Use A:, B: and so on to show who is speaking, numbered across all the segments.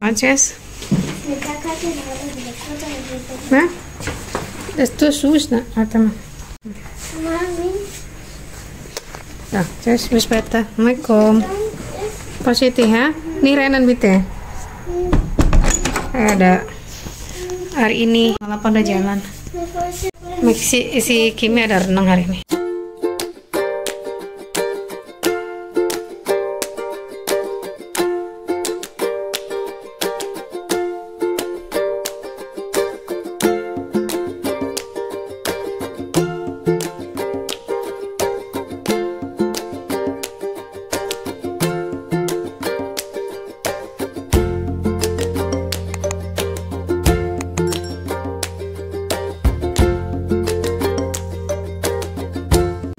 A: Noches. Hah? Das ist süß, ne? Warte mal. Ja, tschüss, bis später. Assalamualaikum. Positif ya. Nih Renan bitte. Ada hari ini malah pada jalan. Si Kimi ada renang hari ini.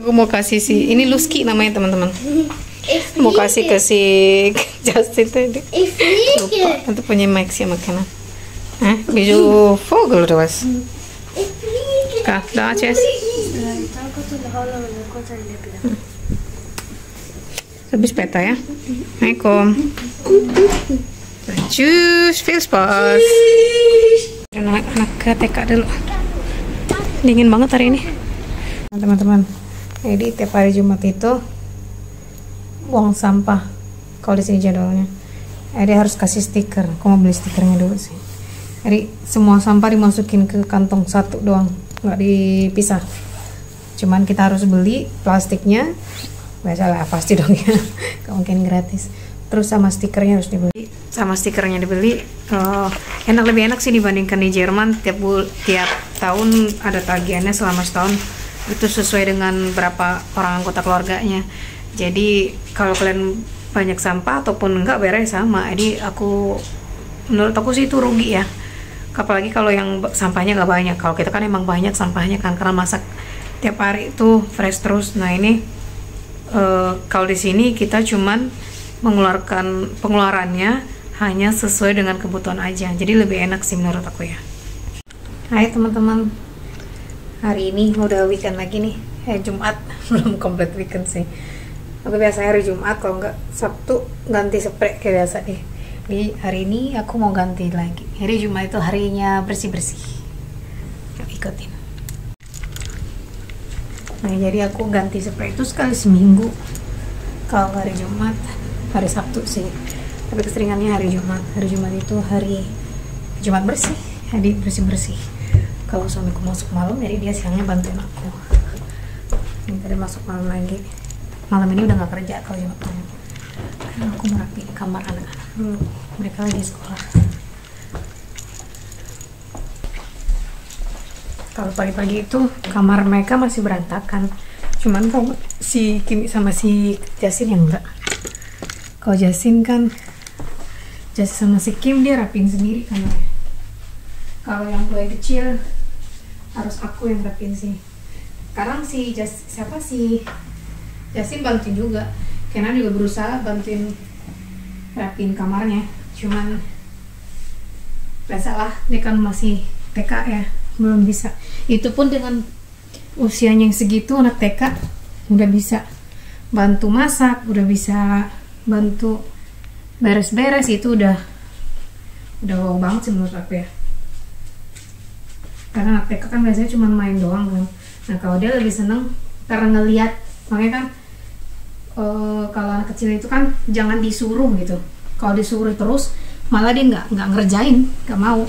A: Aku mau kasih ini Luski namanya teman-teman. Mau kasih ke si Justin tadi. Lupa, itu punya Mike sih makanan. Biju vogel udah was. Kak, dah Ces. Habis peta ya. Assalamualaikum. Tschüss, viel Spaß. Anak-anak ke TK dulu. Dingin banget hari ini. Teman-teman. Jadi tiap hari Jumat itu buang sampah. Kalau di sini jadwalnya, jadi harus kasih stiker. Aku mau beli stikernya dulu sih. Jadi semua sampah dimasukin ke kantong satu doang, nggak dipisah. Cuman kita harus beli plastiknya. Biasalah pasti dong ya, nggak mungkin gratis. Terus sama stikernya harus dibeli. Enak, lebih enak sih dibandingkan di Jerman. Tiap tahun ada tagihannya selama setahun. Itu sesuai dengan berapa orang anggota keluarganya. Jadi kalau kalian banyak sampah ataupun enggak bayarnya sama. Jadi menurut aku sih itu rugi ya. Apalagi kalau yang sampahnya nggak banyak. Kalau kita kan emang banyak sampahnya kan karena masak tiap hari itu fresh terus. Nah ini kalau di sini kita cuman mengeluarkan pengeluarannya hanya sesuai dengan kebutuhan aja. Jadi lebih enak sih menurut aku ya. Hai teman-teman. Hari ini udah weekend lagi nih, Jumat. Belum komplit weekend sih. Aku biasanya hari Jumat, kalau nggak Sabtu ganti spray kayak biasa deh. Jadi hari ini aku mau ganti lagi. Hari Jumat itu harinya bersih-bersih. Yuk ikutin. Nah jadi aku ganti spray itu sekali seminggu. Kalau nggak hari Jumat, hari Sabtu sih. Tapi keseringannya hari Jumat. Hari Jumat itu hari Jumat bersih, hari bersih-bersih. Kalau suamiku masuk malam, jadi dia siangnya bantuin aku. Ini tadi masuk malam lagi. Malam ini udah nggak kerja kalau Jumat malam. Karena aku merapiin kamar anak-anak dulu. Mereka lagi sekolah. Kalau pagi-pagi itu kamar mereka masih berantakan. Cuman kalau si Kimi sama si Jasin yang enggak. Kalau Jasin sama si Kim dia rapiin sendiri kamarnya. Kalau yang gue kecil harus aku yang rapiin sih. Sekarang si Jasin bantuin juga. Kenan juga berusaha bantuin rapiin kamarnya. Cuman biasalah dia kan masih TK ya, belum bisa. Itu pun dengan usianya yang segitu anak TK udah bisa bantu masak, udah bisa bantu beres-beres. Itu udah wow banget sih menurut aku ya. Karena anak TK kan biasanya cuma main doang kan. Nah kalau dia lebih seneng karena ngeliat, makanya kan kalau anak kecil itu kan jangan disuruh gitu. Kalau disuruh terus malah dia nggak ngerjain, nggak mau.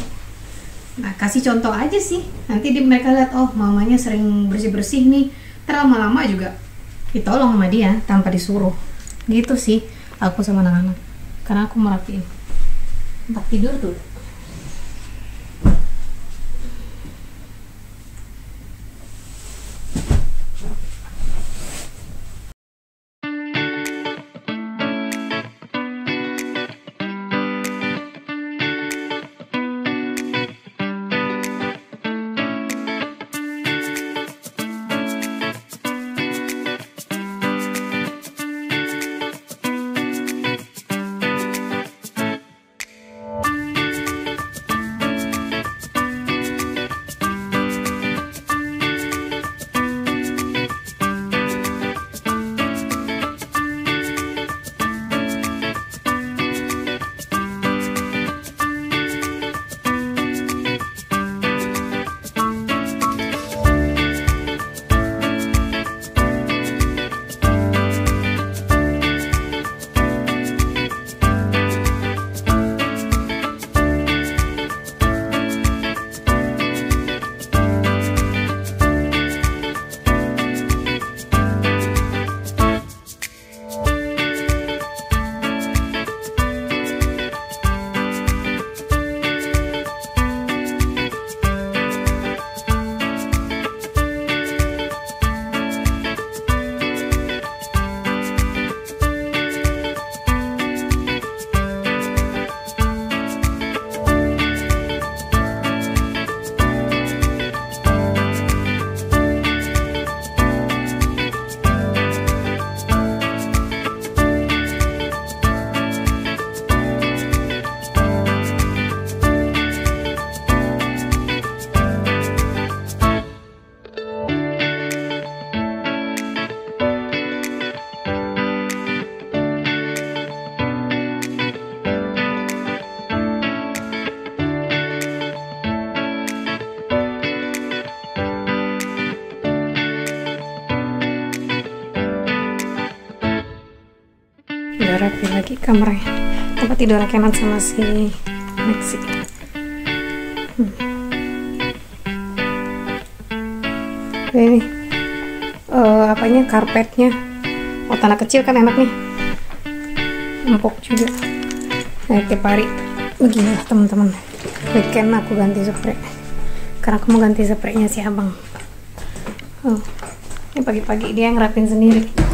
A: Nah kasih contoh aja sih. Nanti mereka lihat, oh mamanya sering bersih-bersih nih. Ntar lama-lama juga ditolong sama dia tanpa disuruh. Gitu sih aku sama anak-anak. Karena aku merapiin tempat tidur tuh. lagi kamarnya, tempat tidur Kenan sama si Maxi. Ini apanya, karpetnya, oh tanah kecil kan enak nih, empuk juga. Nah, tiap hari begini lah teman-teman. Weekend aku ganti spray karena aku mau ganti spraynya si abang. Ini pagi-pagi dia ngerapin sendiri.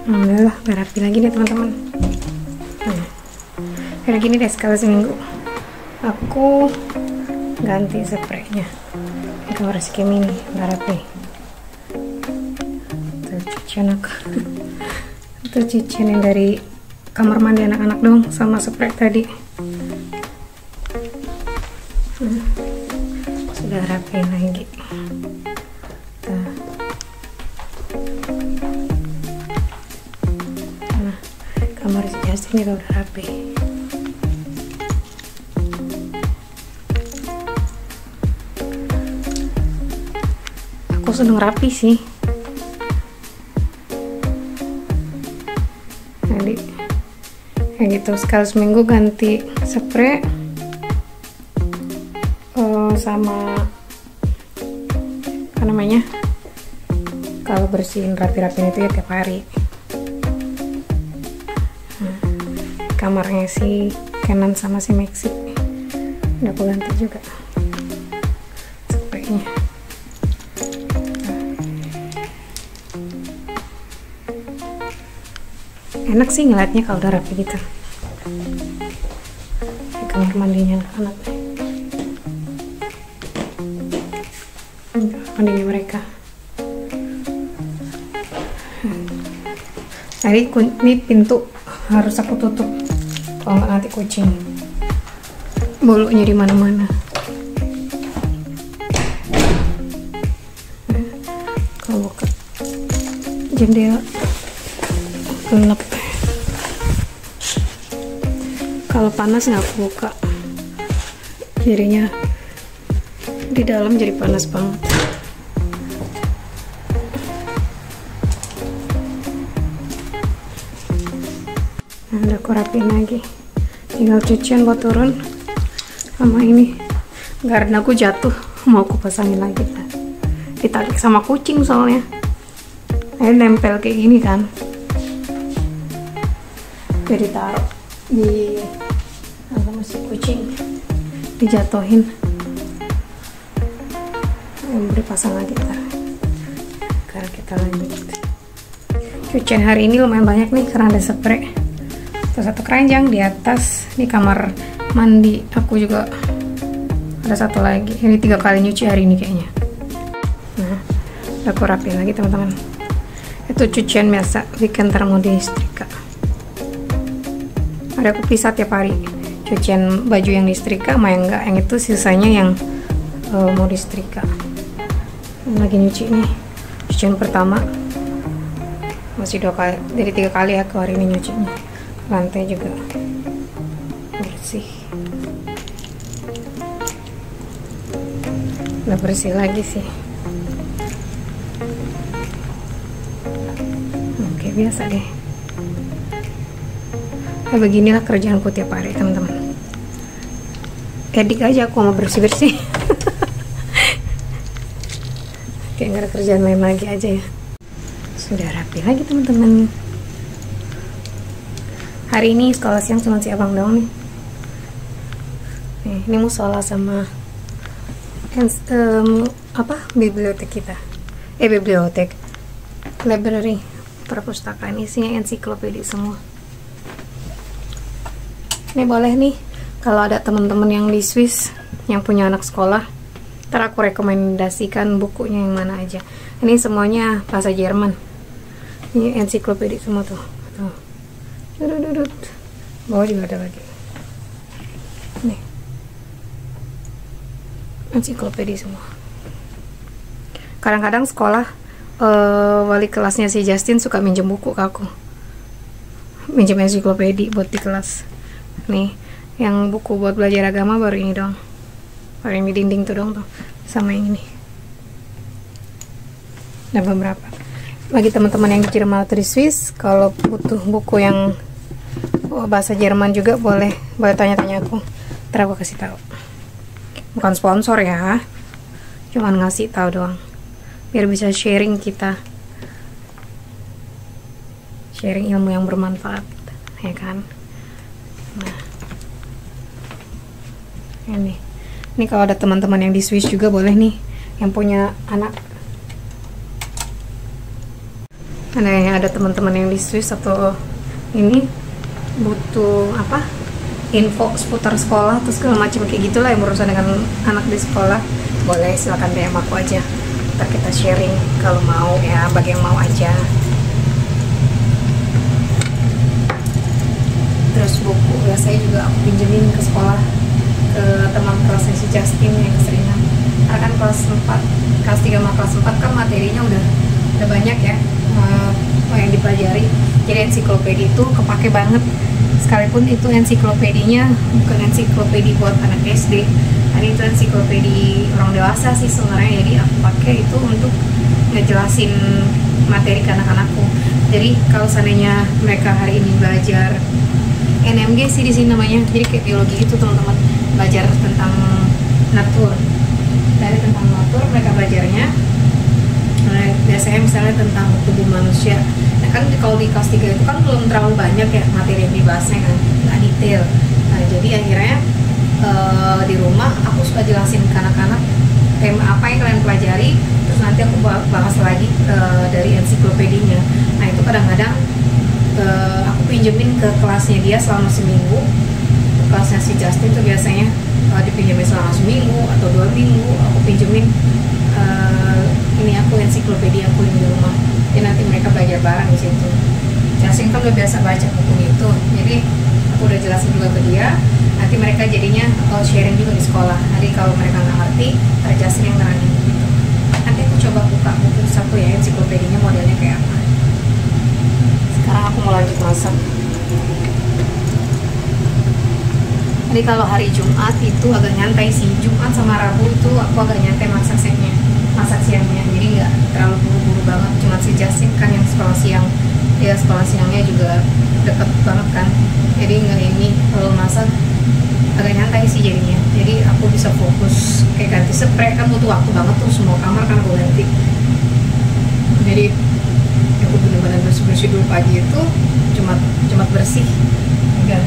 A: Alhamdulillah udah rapi lagi deh teman-teman. Kayak gini deh, sekali seminggu aku ganti spraynya. Ini kamar si Kim ini udah rapi. Tuh cucian aku. Itu cucian yang dari kamar mandi anak-anak dong, sama spray tadi. Sudah rapi lagi. Kamar si Justin juga udah rapi. Aku seneng rapi sih. Jadi kayak gitu, sekali seminggu ganti spray sama apa namanya, kalau bersihin rapi-rapiin itu ya tiap hari. Kamarnya si Kenan sama si Maxi udah aku ganti juga spraynya. Enak sih ngeliatnya kalau udah rapi gitu. Di kamar mandinya anak-anak, mandinya mereka. Tadi ini pintu harus aku tutup, kalau nggak nanti kucing bulunya di mana-mana. Kalau buka jendela gelap, kalau panas nggak aku buka, jadinya Di dalam jadi panas banget. Nah, udah aku rapiin lagi. Tinggal cucian buat turun. Sama ini garden aku jatuh, mau aku pasangin lagi. Ditarik sama kucing soalnya. Nempel kayak gini kan. Oke, ditaruh di masih kucing, dijatuhin. Beri pasang lagi ntar. Sekarang kita lanjut. Cucian hari ini lumayan banyak nih karena ada spray. Terus satu keranjang di atas, di kamar mandi aku juga ada satu lagi. Ini 3 kali nyuci hari ini kayaknya. Nah, aku rapiin lagi teman-teman. Itu cucian biasa, weekend ntar mau disetrika. Ada aku pisah tiap hari. Cucian baju yang disetrika sama yang enggak, yang itu sisanya yang mau disetrika. Lagi nyuci nih, cucian pertama masih 2 kali, dari 3 kali aku hari ini nyucinya. Lantai juga bersih, udah bersih lagi sih. Oke, biasa deh. Nah, beginilah kerjaanku tiap hari teman-teman. Edik aja aku mau bersih-bersih. Kayak nggak ada kerjaan lain lagi aja ya. Sudah rapi lagi teman-teman. Hari ini sekolah siang cuma si abang doang nih. Ini musola sama bibliotek kita. Bibliotek, library, perpustakaan isinya ensiklopedia semua. Ini boleh nih kalau ada teman-teman yang di Swiss yang punya anak sekolah, ntar aku rekomendasikan bukunya yang mana aja. Ini semuanya bahasa Jerman. Ini ensiklopedia semua tuh. Bawah juga ada lagi. Nih, ensiklopedia semua. Kadang-kadang sekolah wali kelasnya si Justin suka minjem buku ke aku, minjem ensiklopedia buat di kelas. Nih, yang buku buat belajar agama baru ini dong, baru yang di dinding tuh dong tuh, sama yang ini. Dan beberapa bagi teman-teman yang di Jerman atau di Swiss, kalau butuh buku yang bahasa Jerman juga boleh tanya-tanya aku, ntar aku kasih tahu. Bukan sponsor ya, cuman ngasih tahu doang biar bisa sharing, kita sharing ilmu yang bermanfaat ya kan. Nah, ini kalau ada teman-teman yang di Swiss juga boleh nih, yang punya anak. Ada teman-teman yang di Swiss atau ini butuh info seputar sekolah terus segala macam kayak gitulah, yang berurusan dengan anak di sekolah, boleh silakan DM aku aja, ntar kita sharing kalau mau ya, bagi yang mau aja. Terus buku ya saya juga aku pinjemin ke sekolah, ke teman kelasnya si Justin yang keseringan, karena kan kelas 4, kelas 3 sama kelas 4 kan materinya udah banyak ya yang dipelajari. Jadi ensiklopedia itu kepake banget, sekalipun itu ensiklopedinya bukan ensiklopedia buat anak SD, tadi itu ensiklopedia orang dewasa sih sebenarnya. Jadi aku pakai itu untuk ngejelasin materi ke anak-anakku. Jadi kalau seandainya mereka hari ini belajar NMG sih di sini namanya, jadi kayak biologi itu teman-teman, belajar tentang natur, dari tentang natur mereka belajarnya. Nah, biasanya misalnya tentang tubuh manusia. Nah kan kalau di kelas 3 itu kan belum terlalu banyak ya materi yang dibahasnya kan, nggak detail. Nah jadi akhirnya di rumah aku suka jelasin ke anak-anak tema apa yang kalian pelajari, terus nanti aku bahas lagi dari ensiklopedinya. Nah itu kadang-kadang aku pinjemin ke kelasnya dia selama seminggu. Kelasnya si Justin itu biasanya dipinjemin selama seminggu atau 2 minggu, aku pinjemin ini aku ensiklopedia aku di rumah. Jadi nanti mereka belajar bareng di situ. Justin kan udah biasa baca buku itu, jadi aku udah jelasin juga ke dia. Nanti mereka jadinya sharing juga di sekolah. Nanti kalau mereka nggak ngerti, Justin yang nerangin gitu. Nanti aku coba buka buku satu ya, ensiklopedianya modelnya kayak apa. Sekarang aku mau lanjut masak. Jadi kalau hari Jumat itu agak nyantai sih. Jumat sama Rabu itu aku agak nyantai masak siangnya. Jadi nggak terlalu buru-buru banget. Cuma si Justin kan yang sekolah siang, dia sekolah siangnya juga deket banget kan. Jadi nggak ini kalau masak agak nyantai sih jadinya. Jadi aku bisa fokus kayak ganti spray kan butuh waktu banget tuh, semua kamar kan aku ganti. Jadi aku benar-benar bersih dulu pagi itu, Jumat bersih, enggak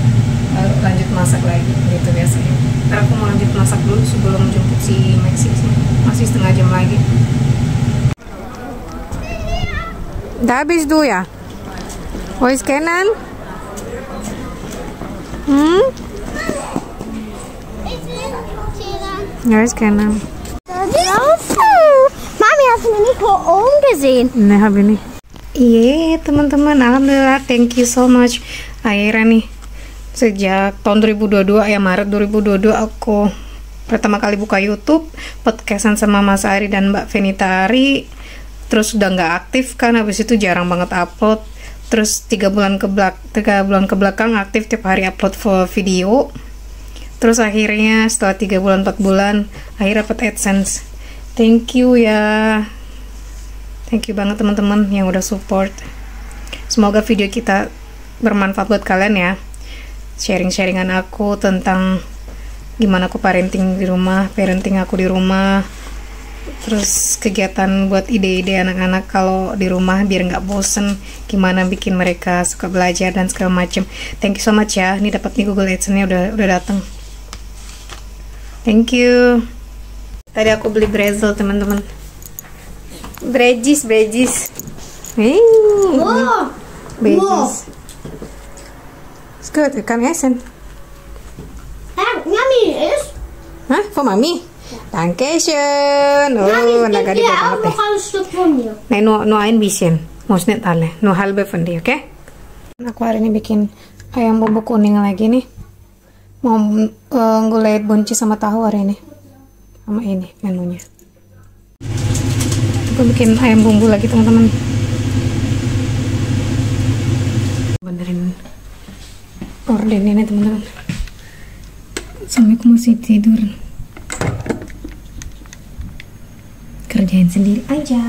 A: lanjut masak lagi gitu biasanya. Ntar aku mau lanjut masak dulu sebelum jemput si Maxi sih, masih setengah jam lagi. Udah habis dulu ya? Voice Canon? Ja, ist keiner.
B: Mami, hast du nicht vor oben gesehen?
A: Ne, habe ich nicht. Iya, teman-teman, alhamdulillah, thank you so much. Akhirnya nih, sejak tahun 2022 ya, Maret 2022 aku pertama kali buka YouTube, podcastan sama Mas Ari dan Mbak Venita Ari. Terus udah nggak aktif kan, habis itu jarang banget upload. Terus 3 bulan ke belakang aktif tiap hari upload video. Terus akhirnya setelah 3 bulan 4 bulan akhirnya dapat AdSense. Thank you ya. Thank you banget teman-teman yang udah support. Semoga video kita bermanfaat buat kalian ya. Sharing-sharingan aku tentang gimana aku parenting aku di rumah. Terus kegiatan buat ide-ide anak-anak kalau di rumah biar nggak bosen, gimana bikin mereka suka belajar dan segala macem. Thank you so much ya. Ini dapat nih Google AdSense-nya udah datang. Thank you. Tadi aku beli Brezel teman-teman. Brejis.
B: Wow.
A: Brejis. It's good. You can essen.
B: Mami ist.
A: Hah? Für Mami? Dankeschön. Oh,
B: Mami,
A: nagari
B: ja
A: banget
B: auch noch ein Stück von mir.
A: Nein, nur ein bisschen. Muss nicht alle. Nur halbe von dir, okay? Aku hari ini bikin ayam bubuk kuning lagi nih. Mau gulai buncis sama tahu hari ini. Sama ini menunya. Aku bikin ayam bumbu lagi teman-teman. Benerin orden ini teman-teman. Suamiku masih tidur. Kerjain sendiri aja.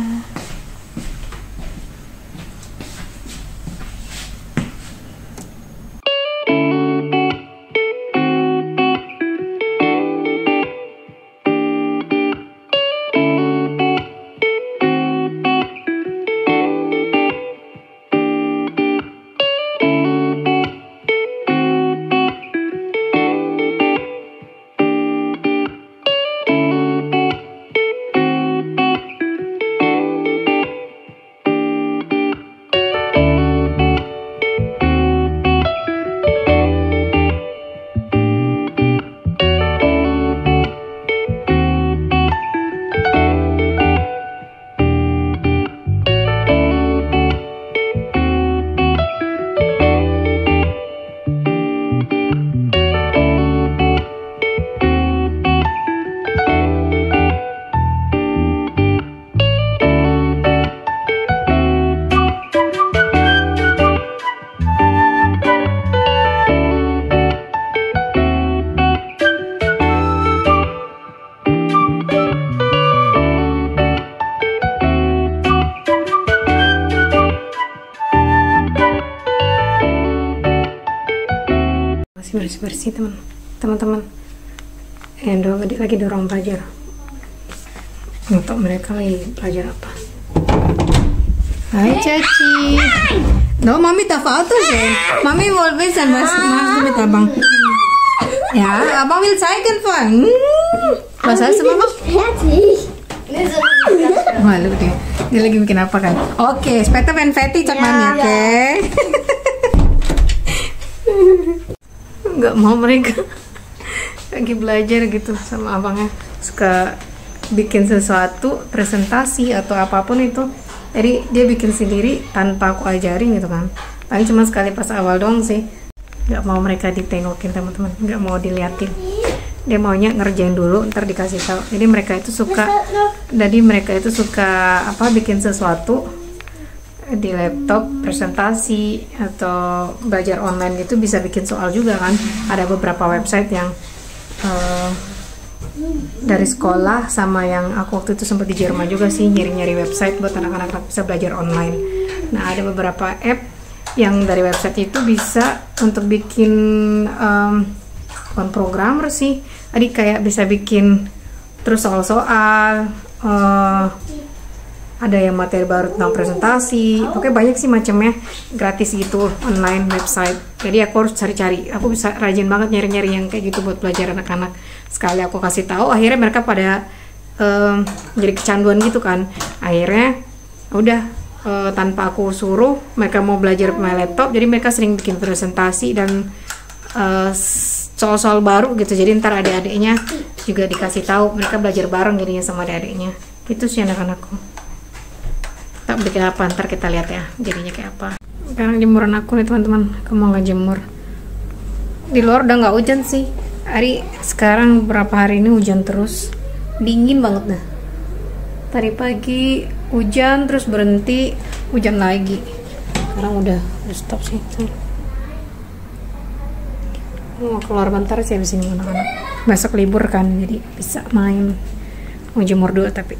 A: Masih bersih teman-teman. Endo lagi dorong belajar. Untuk mereka lagi belajar apa? Hai Caci. No, Mami darf Auto sehen. Mami will wissen, was machst du mit Abang? Ja, Abang will zeigen von. Was heißt Mama?
B: Fertig.
A: Malu dia. Dia lagi bikin apa kan? Oke, später wenn fertig cak Mami, oke? Nggak mau mereka lagi belajar gitu sama abangnya, suka bikin sesuatu presentasi atau apapun itu, jadi dia bikin sendiri tanpa aku ajarin gitu kan. Paling cuma sekali pas awal doang sih, nggak mau mereka ditengokin teman-teman, nggak mau diliatin, dia maunya ngerjain dulu ntar dikasih tahu. Jadi mereka itu suka apa bikin sesuatu di laptop presentasi atau belajar online gitu bisa bikin soal juga kan. Ada beberapa website yang dari sekolah, sama yang aku waktu itu sempat di Jerman juga sih, nyari-nyari website buat anak-anak bisa belajar online. Nah, ada beberapa app yang dari website itu bisa untuk bikin bukan programmer sih, adik kayak bisa bikin terus soal-soal, ada yang materi baru tentang presentasi, pokoknya banyak sih macamnya, gratis gitu, online website. Jadi aku harus cari-cari, aku bisa rajin banget nyari-nyari yang kayak gitu buat belajar anak-anak. Sekali aku kasih tahu, akhirnya mereka pada jadi kecanduan gitu kan. Akhirnya udah tanpa aku suruh, mereka mau belajar pakai laptop, jadi mereka sering bikin presentasi dan soal-soal baru gitu. Jadi ntar adik-adiknya juga dikasih tahu, mereka belajar bareng jadinya sama adik-adiknya. Itu sih anak-anakku. Tak bikin apa, ntar kita lihat ya jadinya kayak apa. Sekarang jemuran aku nih teman-teman, aku mau ngejemur. Di luar udah nggak hujan sih. Hari sekarang berapa hari ini hujan terus, dingin banget dah. Tadi pagi hujan terus berhenti, hujan lagi. Sekarang udah stop sih. Mau keluar bentar sih abis ini anak-anak. Besok libur kan, jadi bisa main. Mau jemur dulu tapi.